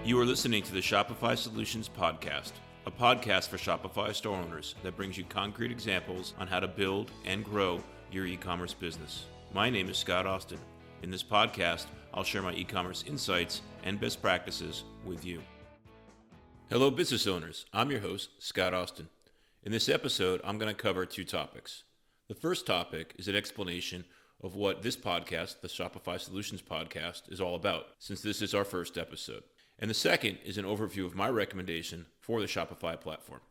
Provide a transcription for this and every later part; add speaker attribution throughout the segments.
Speaker 1: You are listening to the Shopify Solutions Podcast, a podcast for Shopify store owners that brings you concrete examples on how to build and grow your e-commerce business. My name is Scott Austin. In this podcast, I'll share my e-commerce insights and best practices with you. Hello, business owners. I'm your host, Scott Austin. In this episode, I'm going to cover two topics. The first topic is an explanation of what this podcast, the Shopify Solutions Podcast, is all about, since this is our first episode. And the second is an overview of my recommendation for the Shopify platform.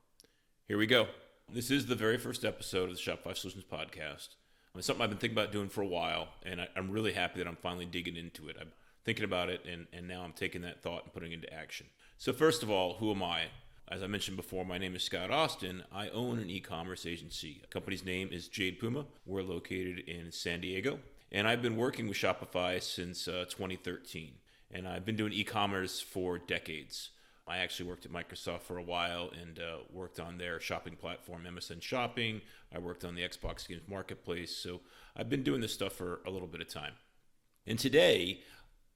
Speaker 1: Here we go. This is the very first episode of the Shopify Solutions Podcast. It's something I've been thinking about doing for a while, and I'm really happy that I'm finally digging into it. I'm thinking about it, and now I'm taking that thought and putting it into action. So first of all, who am I? As I mentioned before, my name is Scott Austin. I own an e-commerce agency. The company's name is Jade Puma. We're located in San Diego, and I've been working with Shopify since 2013. And I've been doing e-commerce for decades. I actually worked at Microsoft for a while and worked on their shopping platform, MSN Shopping. I worked on the Xbox Games Marketplace. So I've been doing this stuff for a little bit of time. And today,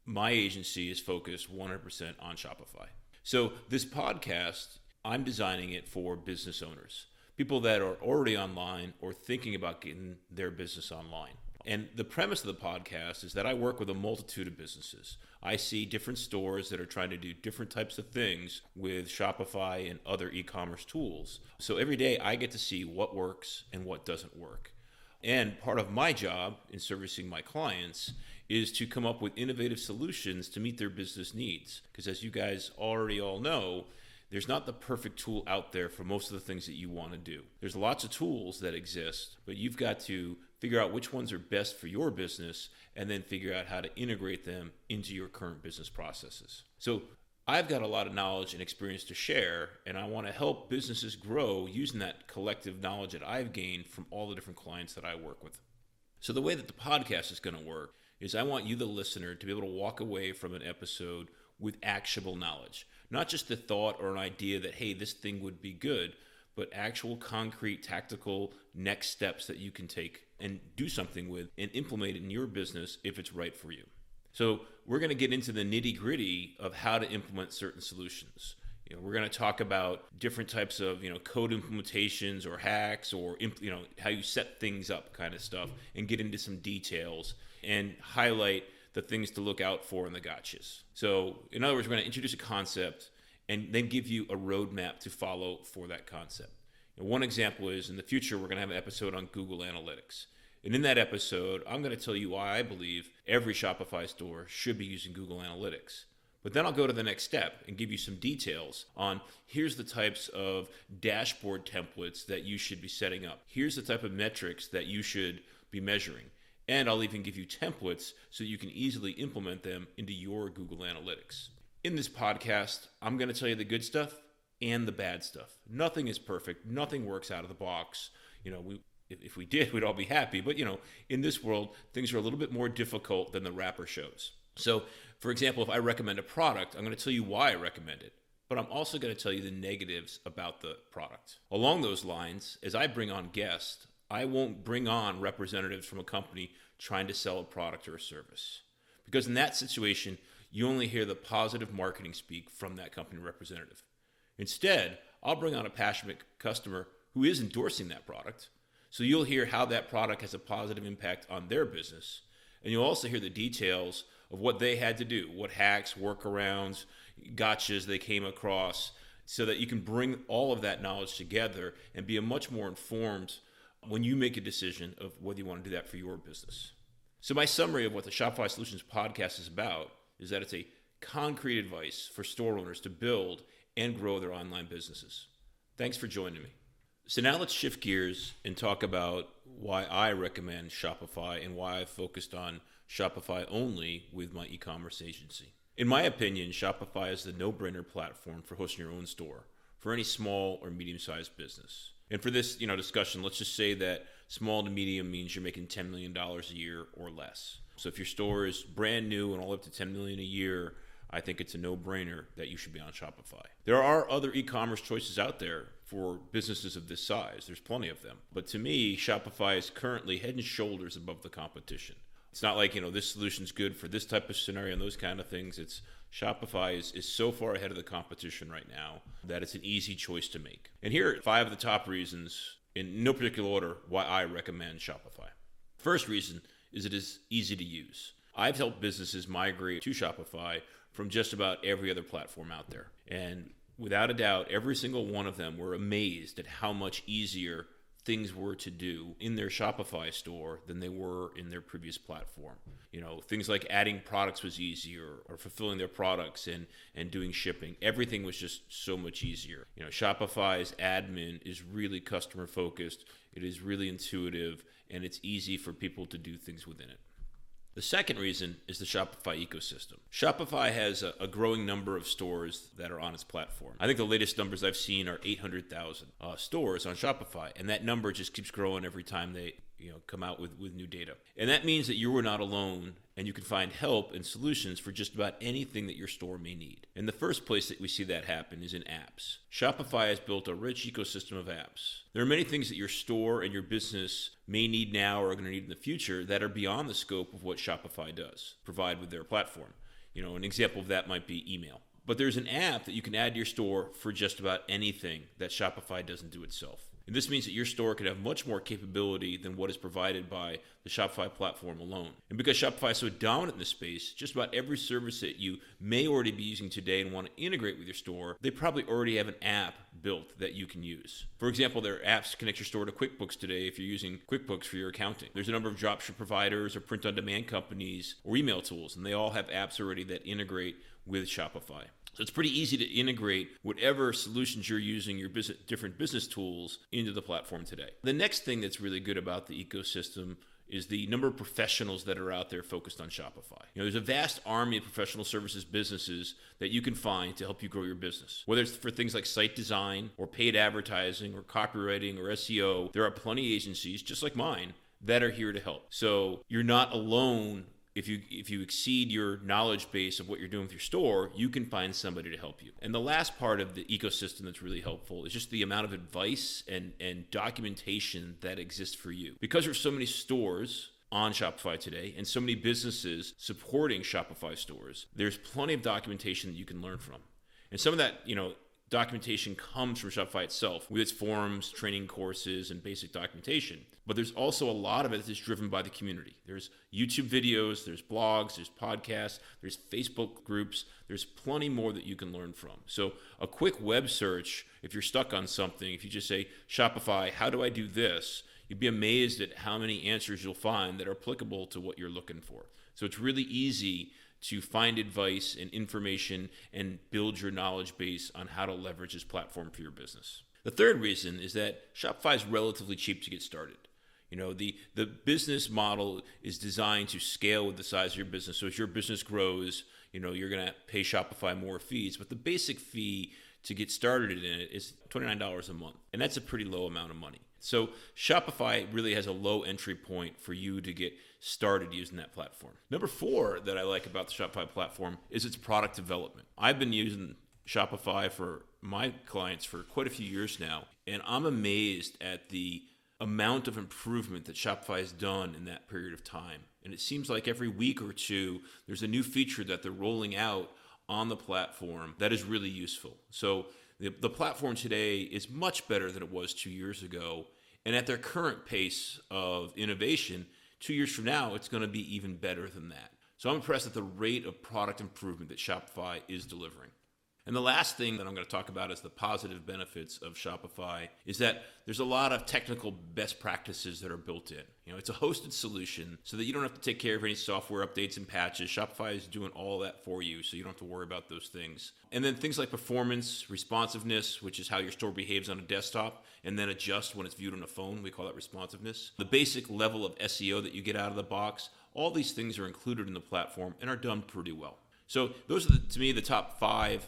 Speaker 1: my agency is focused 100% on Shopify. So this podcast, I'm designing it for business owners, people that are already online or thinking about getting their business online. And the premise of the podcast is that I work with a multitude of businesses. I see different stores that are trying to do different types of things with Shopify and other e-commerce tools. So every day I get to see what works and what doesn't work. And part of my job in servicing my clients is to come up with innovative solutions to meet their business needs. Because as you guys already all know, there's not the perfect tool out there for most of the things that you want to do. There's lots of tools that exist, but you've got to figure out which ones are best for your business and then figure out how to integrate them into your current business processes. So I've got a lot of knowledge and experience to share, and I want to help businesses grow using that collective knowledge that I've gained from all the different clients that I work with. So the way that the podcast is going to work is I want you, the listener, to be able to walk away from an episode with actionable knowledge. Not just the thought or an idea that, hey, this thing would be good, but actual concrete tactical next steps that you can take and do something with and implement it in your business if it's right for you. So we're going to get into the nitty-gritty of how to implement certain solutions. We're going to talk about different types of code implementations or hacks or how you set things up kind of stuff, and get into some details and highlight the things to look out for and the gotchas. So in other words, we're going to introduce a concept and then give you a roadmap to follow for that concept. One example is in the future, we're going to have an episode on Google Analytics. And in that episode, I'm going to tell you why I believe every Shopify store should be using Google Analytics. But then I'll go to the next step and give you some details on here's the types of dashboard templates that you should be setting up. Here's the type of metrics that you should be measuring. And I'll even give you templates so you can easily implement them into your Google Analytics. In this podcast, I'm going to tell you the good stuff and the bad stuff. Nothing is perfect. Nothing works out of the box. If we did, we'd all be happy. But, in this world, things are a little bit more difficult than the wrapper shows. So, for example, if I recommend a product, I'm going to tell you why I recommend it. But I'm also going to tell you the negatives about the product. Along those lines, as I bring on guests, I won't bring on representatives from a company trying to sell a product or a service. Because in that situation, you only hear the positive marketing speak from that company representative. Instead, I'll bring on a passionate customer who is endorsing that product. So you'll hear how that product has a positive impact on their business. And you'll also hear the details of what they had to do, what hacks, workarounds, gotchas they came across, so that you can bring all of that knowledge together and be a much more informed when you make a decision of whether you want to do that for your business. So my summary of what the Shopify Solutions Podcast is about is that it's a concrete advice for store owners to build and grow their online businesses. Thanks for joining me. So now let's shift gears and talk about why I recommend Shopify and why I focused on Shopify only with my e-commerce agency. In my opinion, Shopify is the no-brainer platform for hosting your own store for any small or medium-sized business. And for this, discussion, let's just say that small to medium means you're making $10 million a year or less. So if your store is brand new and all up to $10 million a year, I think it's a no-brainer that you should be on Shopify. There are other e-commerce choices out there for businesses of this size. There's plenty of them. But to me, Shopify is currently head and shoulders above the competition. It's not like, this solution's good for this type of scenario and those kind of things. It's Shopify is so far ahead of the competition right now that it's an easy choice to make. And here are 5 of the top reasons, in no particular order, why I recommend Shopify. First reason is it is easy to use. I've helped businesses migrate to Shopify from just about every other platform out there. And without a doubt, every single one of them were amazed at how much easier things were to do in their Shopify store than they were in their previous platform. Things like adding products was easier, or fulfilling their products and doing shipping. Everything was just so much easier. Shopify's admin is really customer focused. It is really intuitive, and it's easy for people to do things within it. The second reason is the Shopify ecosystem. Shopify has a growing number of stores that are on its platform. I think the latest numbers I've seen are 800,000 stores on Shopify, and that number just keeps growing every time they come out with new data. And that means that you are not alone, and you can find help and solutions for just about anything that your store may need. And the first place that we see that happen is in apps. Shopify has built a rich ecosystem of apps. There are many things that your store and your business may need now or are going to need in the future that are beyond the scope of what Shopify does provide with their platform. An example of that might be email. But there's an app that you can add to your store for just about anything that Shopify doesn't do itself. And this means that your store can have much more capability than what is provided by the Shopify platform alone. And because Shopify is so dominant in this space, just about every service that you may already be using today and want to integrate with your store, they probably already have an app built that you can use. For example, there are apps to connect your store to QuickBooks today if you're using QuickBooks for your accounting. There's a number of dropship providers or print-on-demand companies or email tools, and they all have apps already that integrate with Shopify. So it's pretty easy to integrate whatever solutions you're using, your different business tools, into the platform today. The next thing that's really good about the ecosystem is the number of professionals that are out there focused on Shopify. There's a vast army of professional services businesses that you can find to help you grow your business. Whether it's for things like site design or paid advertising or copywriting or SEO, there are plenty of agencies, just like mine, that are here to help. So you're not alone. If you exceed your knowledge base of what you're doing with your store, you can find somebody to help you. And the last part of the ecosystem that's really helpful is just the amount of advice and documentation that exists for you. Because there's so many stores on Shopify today and so many businesses supporting Shopify stores, there's plenty of documentation that you can learn from. And some of that, documentation comes from Shopify itself with its forums, training courses, and basic documentation. But there's also a lot of it that's driven by the community. There's YouTube videos, there's blogs, there's podcasts, there's Facebook groups. There's plenty more that you can learn from. So a quick web search, if you're stuck on something, if you just say, Shopify, how do I do this? You'd be amazed at how many answers you'll find that are applicable to what you're looking for. So it's really easy to find advice and information and build your knowledge base on how to leverage this platform for your business. The third reason is that Shopify is relatively cheap to get started. The business model is designed to scale with the size of your business. So as your business grows, you're going to pay Shopify more fees, but the basic fee to get started in it is $29 a month. And that's a pretty low amount of money. So Shopify really has a low entry point for you to get started using that platform. Number 4 that I like about the Shopify platform is its product development. I've been using Shopify for my clients for quite a few years now, and I'm amazed at the amount of improvement that Shopify has done in that period of time. And it seems like every week or two, there's a new feature that they're rolling out on the platform that is really useful. So the platform today is much better than it was 2 years ago. And at their current pace of innovation, 2 years from now, it's going to be even better than that. So I'm impressed at the rate of product improvement that Shopify is delivering. And the last thing that I'm going to talk about is the positive benefits of Shopify is that there's a lot of technical best practices that are built in. It's a hosted solution so that you don't have to take care of any software updates and patches. Shopify is doing all that for you, so you don't have to worry about those things. And then things like performance, responsiveness, which is how your store behaves on a desktop, and then adjust when it's viewed on a phone. We call that responsiveness. The basic level of SEO that you get out of the box, all these things are included in the platform and are done pretty well. So those are, to me, the top 5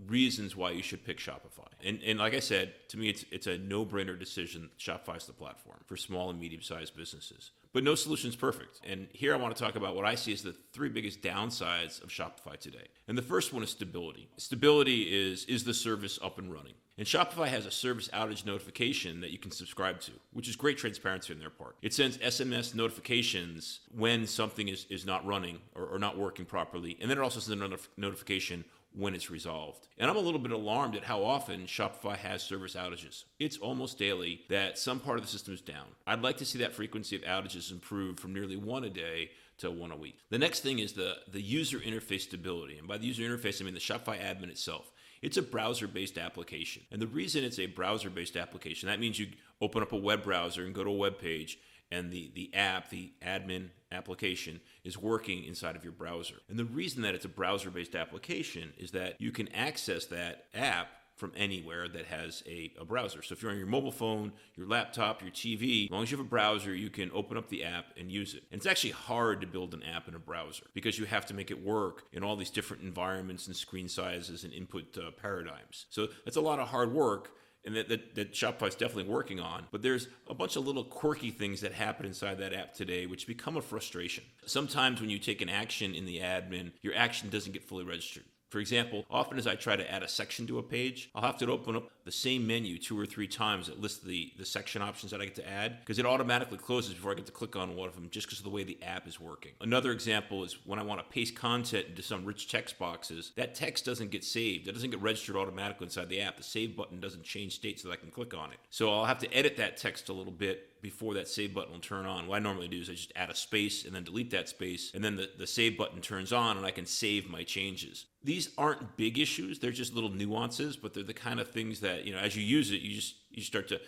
Speaker 1: reasons why you should pick Shopify. And like I said, to me, it's a no-brainer decision. Shopify is the platform for small and medium-sized businesses. But no solution is perfect. And here I want to talk about what I see as the three biggest downsides of Shopify today. And the first one is stability. Stability is the service up and running? And Shopify has a service outage notification that you can subscribe to, which is great transparency on their part. It sends SMS notifications when something is not running or not working properly. And then it also sends a notification when it's resolved. And I'm a little bit alarmed at how often Shopify has service outages. It's almost daily that some part of the system is down. I'd like to see that frequency of outages improve from nearly one a day to one a week. The next thing is the user interface stability. And by the user interface, I mean the Shopify admin itself. It's a browser-based application. And the reason it's a browser-based application, that means you open up a web browser and go to a web page, and the app, the admin application, is working inside of your browser. And the reason that it's a browser-based application is that you can access that app from anywhere that has a browser. So if you're on your mobile phone, your laptop, your TV, as long as you have a browser, you can open up the app and use it. And it's actually hard to build an app in a browser because you have to make it work in all these different environments and screen sizes and input paradigms. So that's a lot of hard work, and that Shopify is definitely working on. But there's a bunch of little quirky things that happen inside that app today which become a frustration. Sometimes when you take an action in the admin, your action doesn't get fully registered. For example, often as I try to add a section to a page, I'll have to open up the same menu 2 or 3 times that lists the section options that I get to add, because it automatically closes before I get to click on one of them just because of the way the app is working. Another example is when I want to paste content into some rich text boxes, that text doesn't get saved. It doesn't get registered automatically inside the app. The save button doesn't change state so that I can click on it. So I'll have to edit that text a little bit before that save button will turn on. What I normally do is I just add a space and then delete that space, and then the save button turns on and I can save my changes. These aren't big issues, they're just little nuances, but they're the kind of things that, as you use it, you start to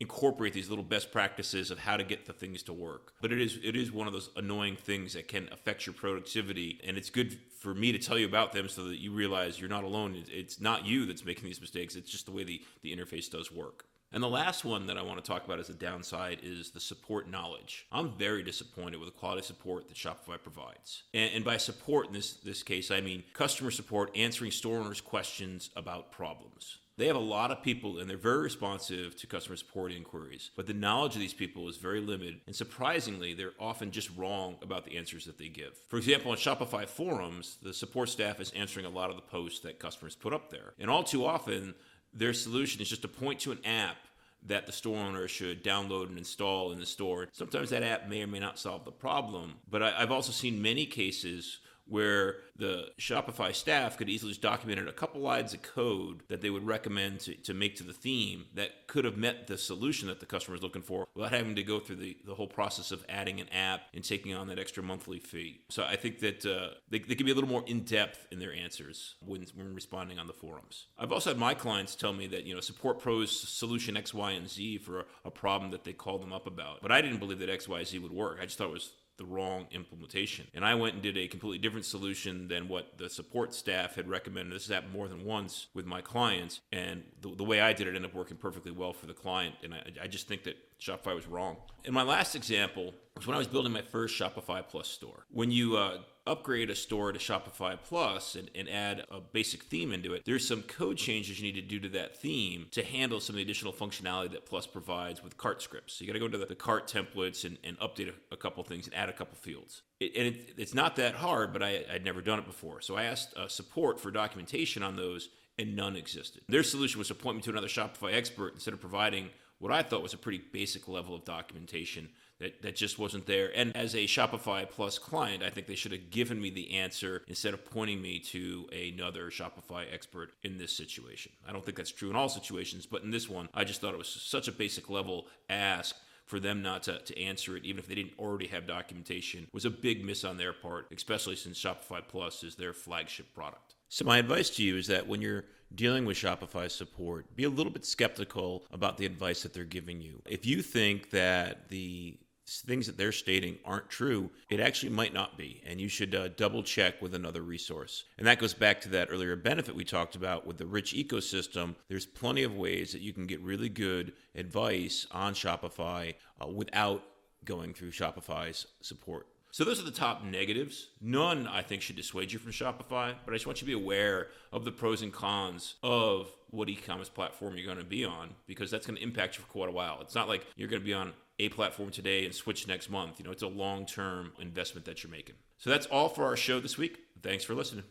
Speaker 1: incorporate these little best practices of how to get the things to work. But it is one of those annoying things that can affect your productivity, and it's good for me to tell you about them so that you realize you're not alone. It's not you that's making these mistakes, it's just the way the interface does work. And the last one that I want to talk about as a downside is the support knowledge. I'm very disappointed with the quality of support that Shopify provides. And by support in this case, I mean customer support answering store owners' questions about problems. They have a lot of people and they're very responsive to customer support inquiries, but the knowledge of these people is very limited, and surprisingly, they're often just wrong about the answers that they give. For example, on Shopify forums, the support staff is answering a lot of the posts that customers put up there. And all too often, their solution is just to point to an app that the store owner should download and install in the store. Sometimes that app may or may not solve the problem, but I've also seen many cases where the Shopify staff could easily just document a couple lines of code that they would recommend to make to the theme that could have met the solution that the customer is looking for without having to go through the whole process of adding an app and taking on that extra monthly fee. So I think that they can be a little more in-depth in their answers when responding on the forums. I've also had my clients tell me that Support Pro's solution X, Y, and Z for a problem that they called them up about. But I didn't believe that X, Y, Z would work. I just thought it was the wrong implementation. And I went and did a completely different solution than what the support staff had recommended. This has happened more than once with my clients, and the way I did it ended up working perfectly well for the client. And I just think that Shopify was wrong. And my last example was when I was building my first Shopify Plus store. When you upgrade a store to Shopify Plus and add a basic theme into it, there's some code changes you need to do to that theme to handle some of the additional functionality that Plus provides with cart scripts. So you got to go into the cart templates and update a couple things and add a couple fields. It's not that hard, but I'd never done it before. So I asked support for documentation on those, and none existed. Their solution was to point me to another Shopify expert instead of providing what I thought was a pretty basic level of documentation that just wasn't there. And as a Shopify Plus client, I think they should have given me the answer instead of pointing me to another Shopify expert in this situation. I don't think that's true in all situations, but in this one, I just thought it was such a basic level ask for them not to answer it, even if they didn't already have documentation, was a big miss on their part, especially since Shopify Plus is their flagship product. So my advice to you is that when you're dealing with Shopify support, be a little bit skeptical about the advice that they're giving you. If you think that the things that they're stating aren't true, it actually might not be, and you should double check with another resource. And that goes back to that earlier benefit we talked about with the rich ecosystem. There's plenty of ways that you can get really good advice on Shopify without going through Shopify's support. So those are the top negatives. None, I think, should dissuade you from Shopify, but I just want you to be aware of the pros and cons of what e-commerce platform you're going to be on, because that's going to impact you for quite a while. It's not like you're going to be on a platform today and switch next month. It's a long-term investment that you're making. So that's all for our show this week. Thanks for listening.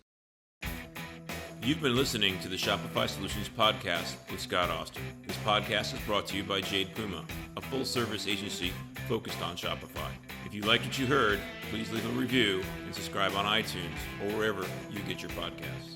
Speaker 1: You've been listening to the Shopify Solutions Podcast with Scott Austin. This podcast is brought to you by Jade Puma, a full-service agency focused on Shopify. If you liked what you heard, please leave a review and subscribe on iTunes or wherever you get your podcasts.